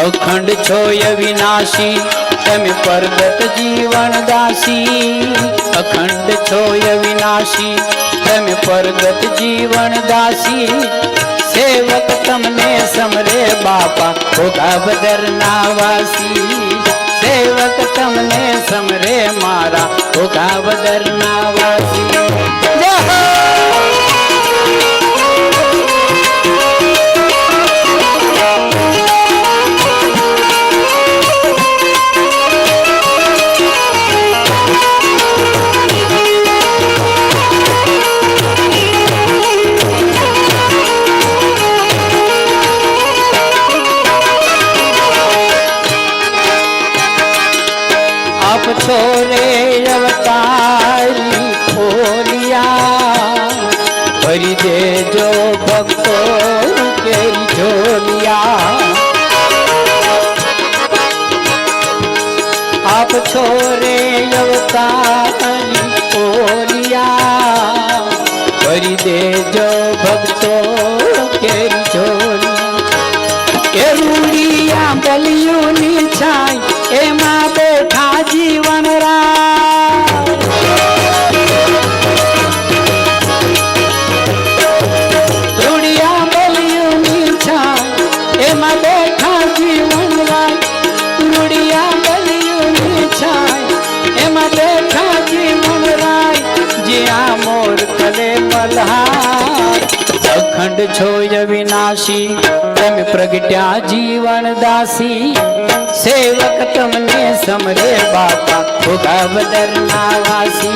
अखंड छोय विनाशी तमे परगत जीवन दासी। अखंड छोय विनाशी तमे परगत जीवन दासी। सेवक तमने समरे बापा होगा बदरना वासी। सेवक तमने समरे मारा होगा बदरना वासी। छोरे अवतारी खोलिया भरी दे जो भक्तों के झोलिया। आप छोरे अवतारी खोलिया भरी दे जो भक्तों के झोलिया। के रूड़िया बलियों नी छाई एमा बैठा जीवन राय। रूड़िया बलियों नी छाई एमा बैठा जीवन राय। रूड़िया बलियों नी छाई एमा बैठा जीवन राय। जिया मोर कले मल्हार अखंड छोय विनाशी तम प्रगट्या जीवन दासी। सेवक तमने समरे बापा होगा बदरना वासी।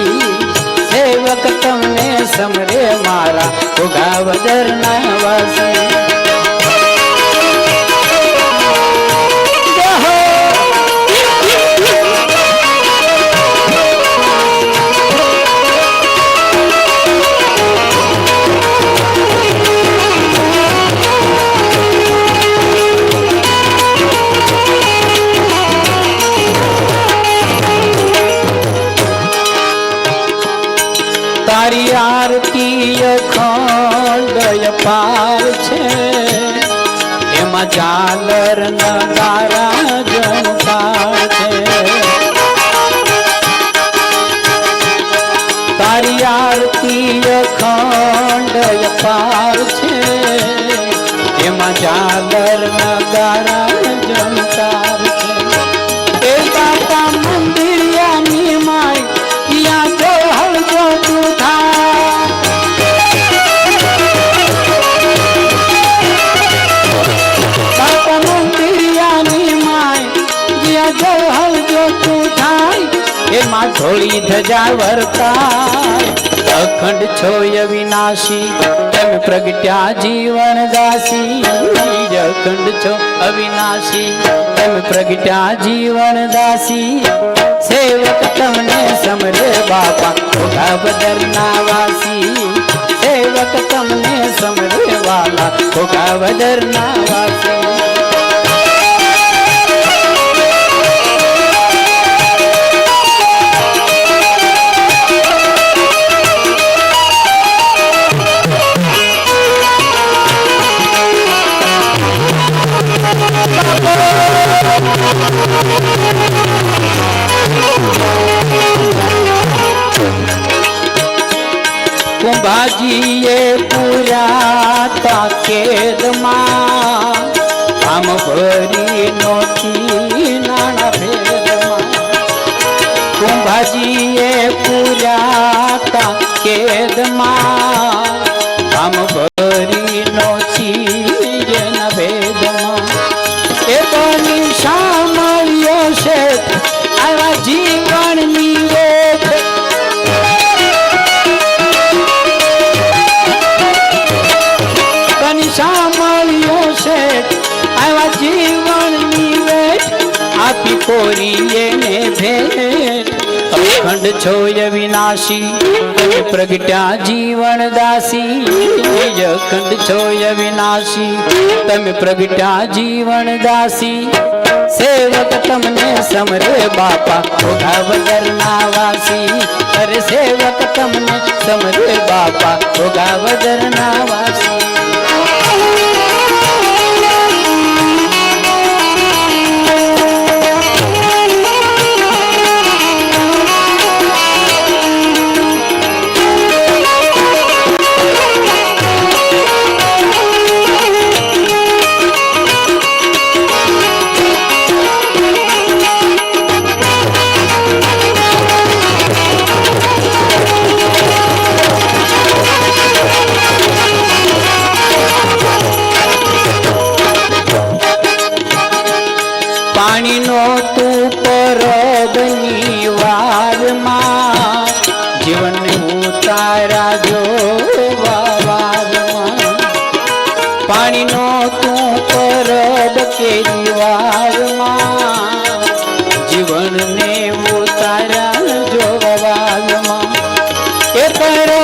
सेवक तमने समरे मारा होगा बदरना वासी। तारी आरती अखंड पार छे एमा झालर नगारा झंकार छे। तारी आरती अखंड पार छे एमा झालर नगारा झंकार छे। ए बापा मंदिरिया नी माई या तो हल जो तू था। बापा मंदिरिया नी माई या जो हल जो तू था। ए मां थोड़ी ध्वजा वर्ताय अखंड छोय विनाशी तम प्रगट्या जीवन दासी। अखंड छो अविनाशी तम प्रगट्या जीवन दासी। सेवक तमने समरे बापा होगा बदरना वासी। सेवक तमने समरे वाला होगा बदरना वासी। कुंभाजीए पूरा ताकेद मां हम भरी नोटी नाना भेद मां। कुंभाजीए पूरा ताकेद मां हम भरी नोटी न भेद मां। ए बनी शामलियो से आवा जीवन निवेद। शामलियो से आवा जीवन निवेद आपी कोरिए ने भेंट। अखंड छोय विनाशी तम प्रगट्या जीवन दासी। अखंड छोय विनाशी तम प्रगट्या जीवन दासी। सेवक तमने समरे बापा होगा बदरना वासी। अरे सेवक तमने समरे बापा होगा बदरना वासी। કેરી વારમાં જીવનને ઉતાર્યા જોવાવામાં એ કરો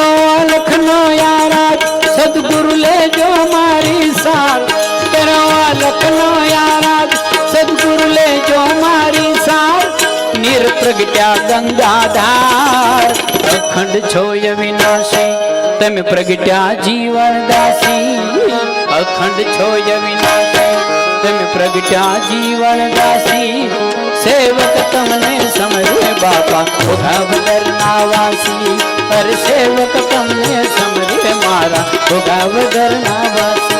લખનો યારા સદગુરુ લેજો મારી સાર કરો લખનો યારા સદગુરુ લેજો મારી સાર નિરપ્રગટ્યા ગંગાધાર અખંડ છોય વિનાશી તમે પ્રગટ્યા જીવન દાસી અખંડ છોય વિનાશી તમે પ્રગટ્યા જીવન દાસી સેવક તમને સમરે બાપા ભોગાવદર ના વાસી અરે સેવક તમને સમરે મારા ભોગાવદર ના વાસી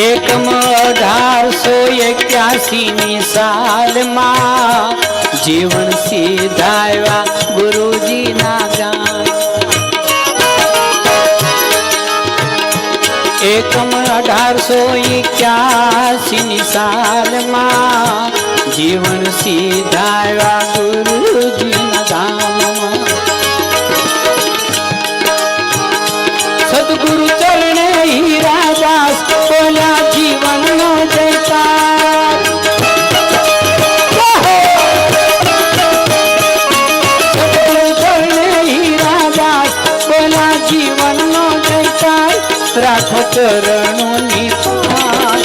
એકમ 1881 સાલમાં જીવન સીધાવ્યા ગુરુજી ના ગાન એકમ 1881 સાલમાં જીવન સીધાવ્યા ગુરુજી ના ધામમાં સદગુરુ ચરણે હીરાદાસ બોલ્યા જીવન નો જયકાર સદગુરુ ચરણે હીરાદાસ બોલ્યા જીવન નો જયકાર રાખો ચરણોની પાસ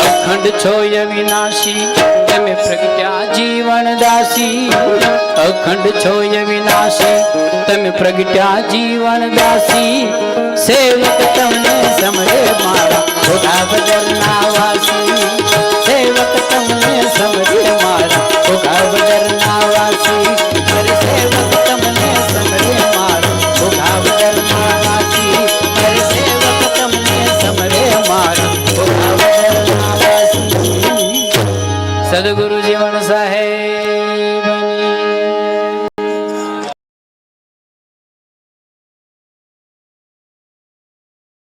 અખંડ છોય વિનાશી તમે પ્રગટ્યા જીવન દાસી અખંડ છોય વિનાશી તમે પ્રગટ્યા જીવન દાસી સેવક તમને સમરે મારા ભોગાવદર ના વાસી સેવક તમને સમરે મારા ભોગાવદર ના વાસી અરે સેવક તમને સમરે મારા ભોગાવદર ના વાસી અરે સેવક તમને સમરે મારા ભોગાવદર ના વાસી સદગુરુ જીવન સાહેબ